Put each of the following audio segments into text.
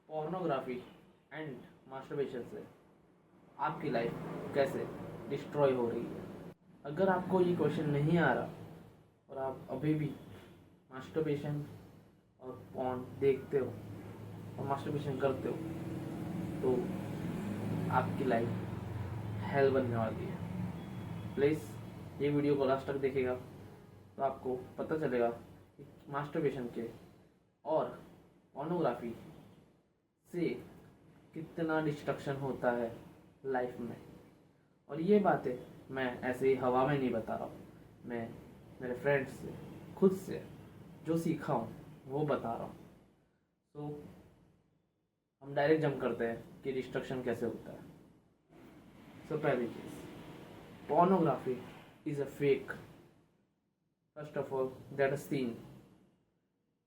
Pornography and masturbation से आपकी life कैसे डिस्ट्रॉय हो रही है। अगर आपको ये क्वेश्चन नहीं आ रहा और आप अभी भी मास्टरबेशन और पॉर्न देखते हो और मास्टरबेशन करते हो तो आपकी लाइफ हेल बनने वाली है। प्लीज़ ये वीडियो को लास्ट तक देखिएगा तो आपको पता चलेगा कि मास्टरबेशन के और पोर्नोग्राफी से कितना डिस्ट्रक्शन होता है लाइफ में। और ये बातें मैं ऐसे ही हवा में नहीं बता रहा हूँ, मैं मेरे फ्रेंड्स से खुद से जो सीखा हूँ वो बता रहा हूँ। तो हम डायरेक्ट जंप करते हैं कि डिस्ट्रक्शन कैसे होता है। पहली चीज़, pornography is a fake. First of all that a scene,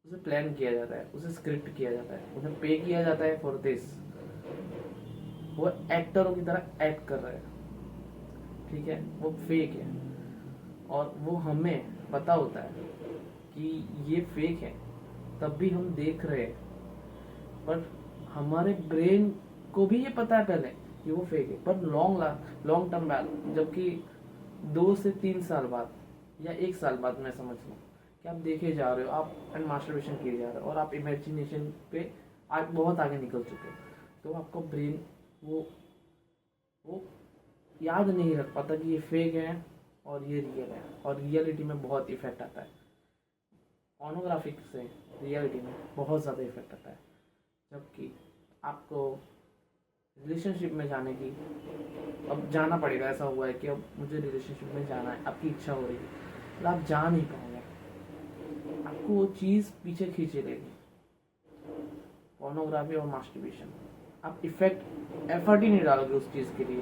उसे प्लान किया जाता है, उसे स्क्रिप्ट किया जाता है, उन्हें पे किया जाता है फॉर दिस। वो एक्टरों की तरह एक्ट कर रहे हैं, ठीक है, वो फेक है और वो हमें पता होता है कि ये फेक है, तब भी हम देख रहे हैं। पर हमारे ब्रेन को भी ये पता है पहले कि वो फेक है, पर लॉन्ग टर्म बाद, जबकि 2 से 3 साल बाद या 1 साल बाद मैं समझ लूँ कि आप देखे जा रहे हो, आप एंड मास्टरबेशन किए जा रहे हो और आप इमेजिनेशन पे आज बहुत आगे निकल चुके हो, तो आपका ब्रेन वो याद नहीं रख पाता कि ये फेक है और ये रियल है, और रियलिटी में बहुत इफेक्ट आता है। पोर्नोग्राफी से रियलिटी में बहुत ज़्यादा इफेक्ट आता है। जबकि आपको रिलेशनशिप में जाने की अब जाना पड़ेगा, ऐसा हुआ है कि अब मुझे रिलेशनशिप में जाना है, आपकी इच्छा हो रही है, पर आप जा नहीं पाओगे, आपको वो चीज़ पीछे खींचे लेगी। पोर्नोग्राफी और मास्टरबेशन, आप एफर्ट ही नहीं डालोगे उस चीज़ के लिए,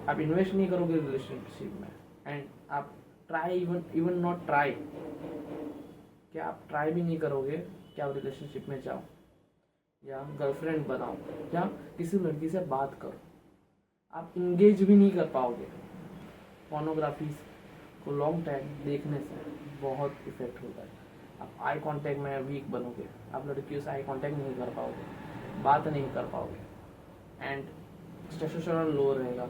आप इन्वेस्ट नहीं करोगे रिलेशनशिप में, एंड आप ट्राई इवन नॉट ट्राई, क्या आप ट्राई भी नहीं करोगे कि आप रिलेशनशिप में जाओ या गर्लफ्रेंड बनाओ या किसी लड़की से बात करो, आप इंगेज भी नहीं कर पाओगे। पोर्नोग्राफी को लॉन्ग टाइम देखने से बहुत इफेक्ट होता है। आप आई कांटेक्ट में वीक बनोगे, आप लड़कियों से आई कांटेक्ट नहीं कर पाओगे, बात नहीं कर पाओगे, एंड टेस्टोस्टेरोन लो रहेगा,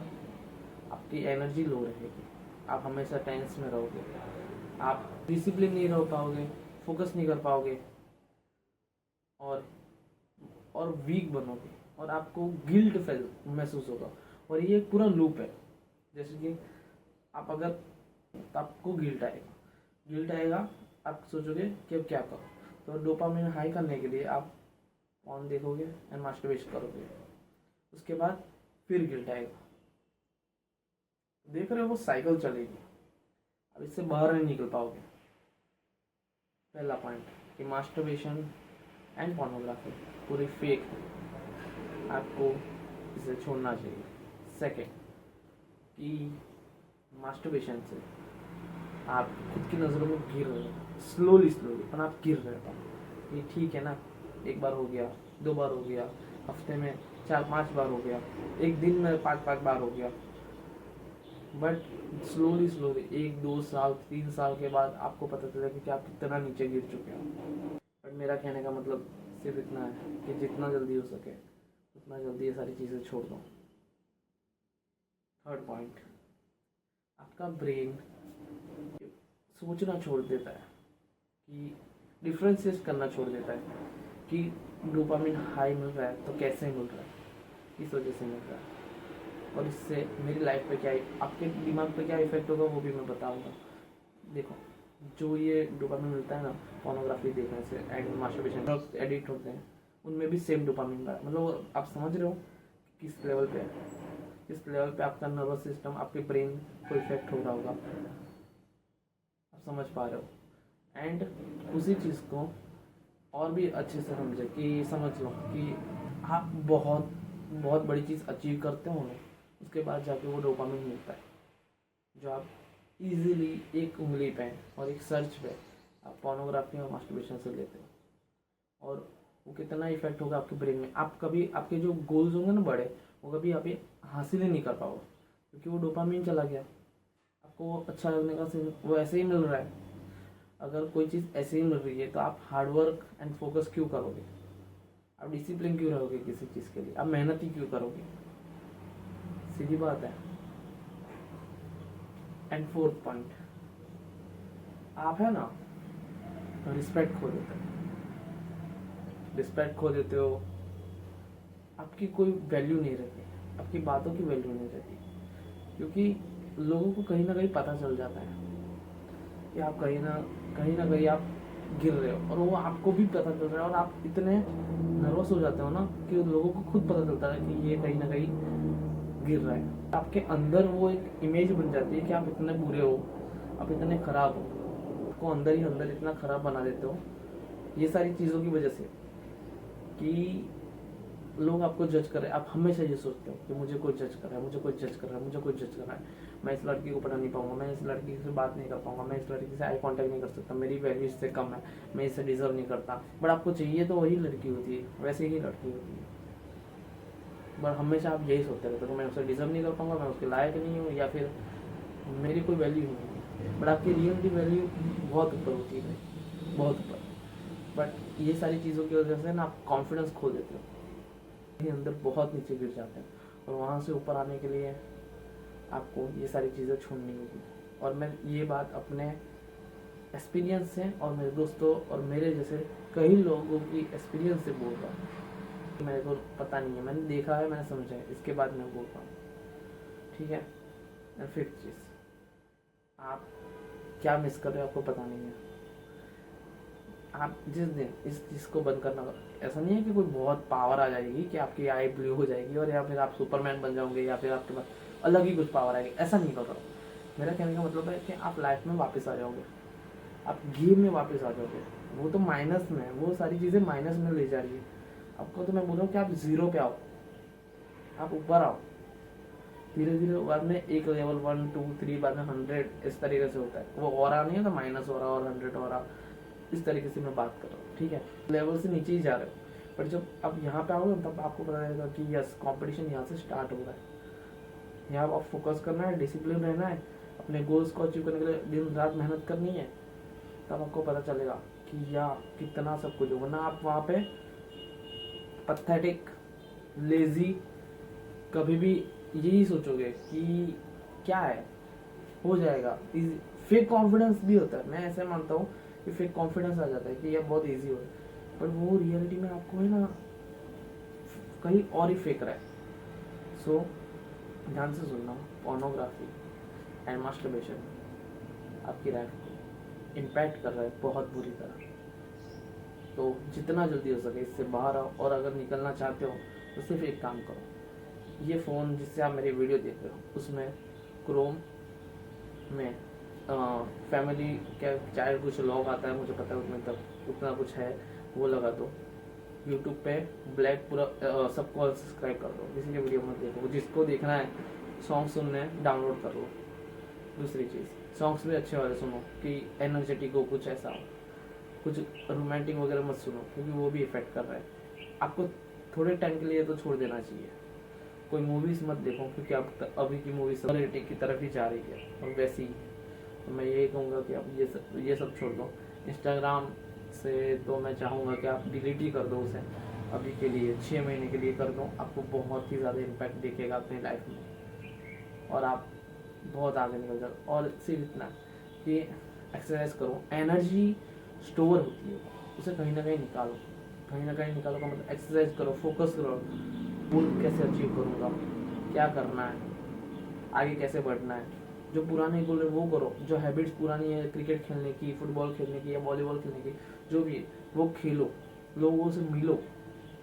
आपकी एनर्जी लो रहेगी, आप हमेशा टेंस में रहोगे, आप डिसिप्लिन नहीं रह पाओगे, फोकस नहीं कर पाओगे और वीक बनोगे और आपको गिल्ट फील महसूस होगा। और ये एक पूरा लूप है। जैसे कि आप अगर, तो आपको गिल्ट आएगा, आप सोचोगे कि अब क्या करो, तो डोपामिन हाई करने के लिए आप फोन देखोगे एंड मास्टरबेशन करोगे, उसके बाद फिर गिल्ट आएगा, देख रहे हो वो साइकिल चलेगी, अब इससे बाहर नहीं निकल पाओगे। पहला पॉइंट कि मास्टरबेशन एंड पोर्नोग्राफी पूरी फेक है, आपको इसे छोड़ना चाहिए। सेकेंड कि मास्टरबेशन से आप खुद की नज़रों में गिर रहे हो, स्लोली पर आप गिर रहे हो। ये ठीक है ना, एक बार हो गया, 2 बार हो गया, हफ्ते में 4-5 बार हो गया, एक दिन में 5-5 बार हो गया, बट स्लोली 1-2 साल 3 साल के बाद आपको पता चला कि आप कितना नीचे गिर चुके हो। बट मेरा कहने का मतलब सिर्फ इतना है कि जितना जल्दी हो सके उतना जल्दी ये सारी चीज़ें छोड़ दो। थर्ड पॉइंट, आपका ब्रेन सोचना छोड़ देता है कि डिफ्रेंशिएट करना छोड़ देता है कि डोपामिन हाई मिल रहा है तो कैसे मिल रहा है, किस वजह से मिल रहा है, और इससे मेरी लाइफ पे क्या, आपके दिमाग पे क्या इफेक्ट होगा वो भी मैं बताऊंगा। देखो, जो ये डोपामिन मिलता है ना पोर्नोग्राफी देखने से एंड मास्टरबेशन, ड्रग्स एडिक्ट होते हैं, उनमें भी सेम डोपामिन मिल रहा है। मतलब आप समझ रहे हो किस लेवल पे है, किस लेवल पे आपका नर्वस सिस्टम, आपके ब्रेन को इफेक्ट हो रहा होगा, आप समझ पा रहे हो। एंड उसी चीज़ को और भी अच्छे से समझे कि समझ लो कि आप बहुत बहुत बड़ी चीज़ अचीव करते हो ना, उसके बाद जाके वो डोपामिन मिलता है जो आप इजीली एक उंगली पे और एक सर्च पे आप पोर्नोग्राफी और मास्टरबेशन से लेते हो, और वो कितना इफेक्ट होगा आपके ब्रेन में। आप कभी आपके जो गोल्स होंगे ना बड़े, वो कभी आप ये हासिल ही नहीं कर पाओगे क्योंकि वो डोपामिन चला गया, आपको वो अच्छा लगने का वो ऐसे ही मिल रहा है। अगर कोई चीज़ ऐसे ही मिल रही है तो आप हार्डवर्क एंड फोकस क्यों करोगे, आप डिसिप्लिन क्यों रहोगे किसी चीज़ के लिए? आप मेहनत ही क्यों करोगे? सीधी बात है। एंड फोर्थ पॉइंट, आप है ना रिस्पेक्ट खो देते हो। रिस्पेक्ट खो देते हो, आपकी कोई वैल्यू नहीं रहती, आपकी बातों की वैल्यू नहीं रहती, क्योंकि लोगों को कहीं ना कहीं पता चल जाता है कि आप कहीं ना कहीं आप गिर रहे हो, और वो आपको भी पता चल रहा है, और आप इतने नर्वस हो जाते हो ना कि उन लोगों को खुद पता चलता है कि ये कहीं ना कहीं गिर रहा है। आपके अंदर वो एक इमेज बन जाती है कि आप इतने बुरे हो, आप इतने खराब हो, आपको अंदर ही अंदर इतना खराब बना देते हो ये सारी चीज़ों की वजह से कि लोग आपको जज कर रहे हैं। आप हमेशा ये सोचते हो कि मुझे कोई जज कर रहा है, मुझे कोई जज कर रहा है, मुझे कोई जज कर रहा है, मैं इस लड़की को पढ़ा नहीं पाऊंगा, मैं इस लड़की से बात नहीं कर पाऊंगा, मैं इस लड़की से आई कांटेक्ट नहीं कर सकता, मेरी वैल्यू इससे कम है, मैं इसे डिजर्व नहीं करता। बट आपको चाहिए तो वही लड़की होती है, वैसे ही लड़की होती है, बट हमेशा आप यही सोचते रहते हो कि मैं उसे डिजर्व नहीं कर पाऊंगा, मैं उसके लायक नहीं हूँ, या फिर मेरी कोई वैल्यू नहीं है। बट आपकी रियलिटी वैल्यू बहुत ऊपर होती है, बहुत ऊपर। बट ये सारी चीज़ों की वजह से ना आप कॉन्फिडेंस खो देते हो, अंदर बहुत नीचे गिर जाते हैं, और वहाँ से ऊपर आने के लिए आपको ये सारी चीज़ें छोड़नी होगी। और मैं ये बात अपने एक्सपीरियंस से और मेरे दोस्तों और मेरे जैसे कई लोगों की एक्सपीरियंस से बोल रहा हूँ। मेरे को पता नहीं है, मैंने देखा है, मैंने समझा है, इसके बाद मैं बोल रहा हूँ, ठीक है। एंड फिफ्थ चीज़, आप क्या मिस कर रहे हो आपको पता नहीं है। आप जिस दिन इस चीज़ को बंद करना, ऐसा नहीं है कि कोई बहुत पावर आ जाएगी कि आपकी आई ब्लू हो जाएगी और या फिर आप सुपरमैन बन जाओगे या फिर आपके पास अलग ही कुछ पावर आएगी, ऐसा नहीं कर रहा। मेरा कहने का मतलब है कि आप लाइफ में वापस आ जाओगे, आप गेम में वापस आ जाओगे। वो तो माइनस में, वो सारी चीज़ें माइनस में ले जा रही है आपको। तो मैं बोल रहा हूँ कि आप जीरो पे आओ, आप ऊपर आओ धीरे धीरे। बाद में एक लेवल 1 2 3, बाद में 100, इस तरीके से होता है। वो और नहीं होता, माइनस हो रहा और 100 हो रहा, इस तरीके से मैं बात कर रहा हूँ, ठीक है। लेवल से नीचे ही जा रहे हो, बट जब आप यहाँ पे आओगे तब आपको पता लगेगा कि यस, कंपटीशन यहाँ से स्टार्ट हो रहा है। यहाँ आप फोकस करना है, डिसिप्लिन रहना है, अपने गोल्स को अचीव करने के लिए दिन रात मेहनत करनी है, तब आपको पता चलेगा कि यार कितना सब कुछ होगा ना। आप वहाँ पे पैथेटिक, लेजी, कभी भी यही सोचोगे कि क्या है, हो जाएगा। फेक कॉन्फिडेंस भी होता है, मैं ऐसे मानता हूँ कि फेक कॉन्फिडेंस आ जाता है कि यह बहुत इजी हो, पर वो रियलिटी में आपको है ना कहीं और ही फेंक रहा है। सो ध्यान से सुनना, पोर्नोग्राफी एंड मास्टरबेशन आपकी लाइफ को इम्पैक्ट कर रहा है बहुत बुरी तरह। तो जितना जल्दी हो सके इससे बाहर आओ, और अगर निकलना चाहते हो तो सिर्फ एक काम करो, ये फ़ोन जिससे आप मेरी वीडियो देख रहे हो उसमें क्रोम में फैमिली क्या चाहे कुछ लॉग आता है, मुझे पता है उसमें तब उतना कुछ है, वो लगा दो। यूट्यूब पे ब्लैक पूरा सबको सब्सक्राइब कर दो, किसी की वीडियो मत देखो। जिसको देखना है सॉन्ग सुनने हैं, डाउनलोड कर लो। दूसरी चीज़, सॉन्ग्स भी अच्छे वाले सुनो कि एनर्जेटिक हो, कुछ ऐसा हो, कुछ रोमांटिक वगैरह मत सुनो क्योंकि वो भी इफेक्ट कर रहा है आपको। थोड़े टाइम के लिए तो छोड़ देना चाहिए। कोई मूवीज़ मत देखो क्योंकि अब अभी की मूवीज रेटिंग की तरफ ही जा रही है, और वैसी ही तो मैं यही कहूँगा कि आप ये सब छोड़ दो। इंस्टाग्राम से तो मैं चाहूँगा कि आप डिलीट ही कर दो उसे, अभी के लिए 6 महीने के लिए कर दो। आपको बहुत ही ज़्यादा इम्पैक्ट दिखेगा अपनी लाइफ में, और आप बहुत आगे निकल जाओ। और सिर्फ इतना कि एक्सरसाइज करो, एनर्जी स्टोर होती है, उसे कहीं ना कहीं निकालो, कहीं ना कहीं निकालो का मतलब एक्सरसाइज करो, फोकस करो, गोल कैसे अचीव करूँगा, क्या करना है, आगे कैसे बढ़ना है। जो पुराने गोल है वो करो, जो हैबिट्स पुरानी है क्रिकेट खेलने की, फुटबॉल खेलने की या वॉलीबॉल खेलने की, जो भी है वो खेलो, लोगों से मिलो।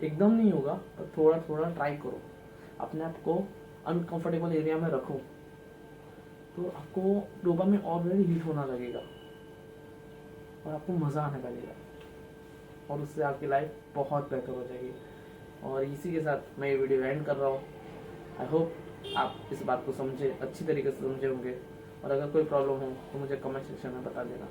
एकदम नहीं होगा पर थोड़ा थोड़ा ट्राई करो, अपने आप को अनकंफर्टेबल एरिया में रखो, तो आपको डोपामाइन ऑलरेडी हिट होना लगेगा और आपको मज़ा आने लगेगा, और उससे आपकी लाइफ बहुत बेहतर हो जाएगी। और इसी के साथ मैं ये वीडियो एंड कर रहा हूँ। आई होप आप इस बात को समझे, अच्छी तरीके से समझे होंगे, और अगर कोई प्रॉब्लम हो तो मुझे कमेंट सेक्शन में बता देना।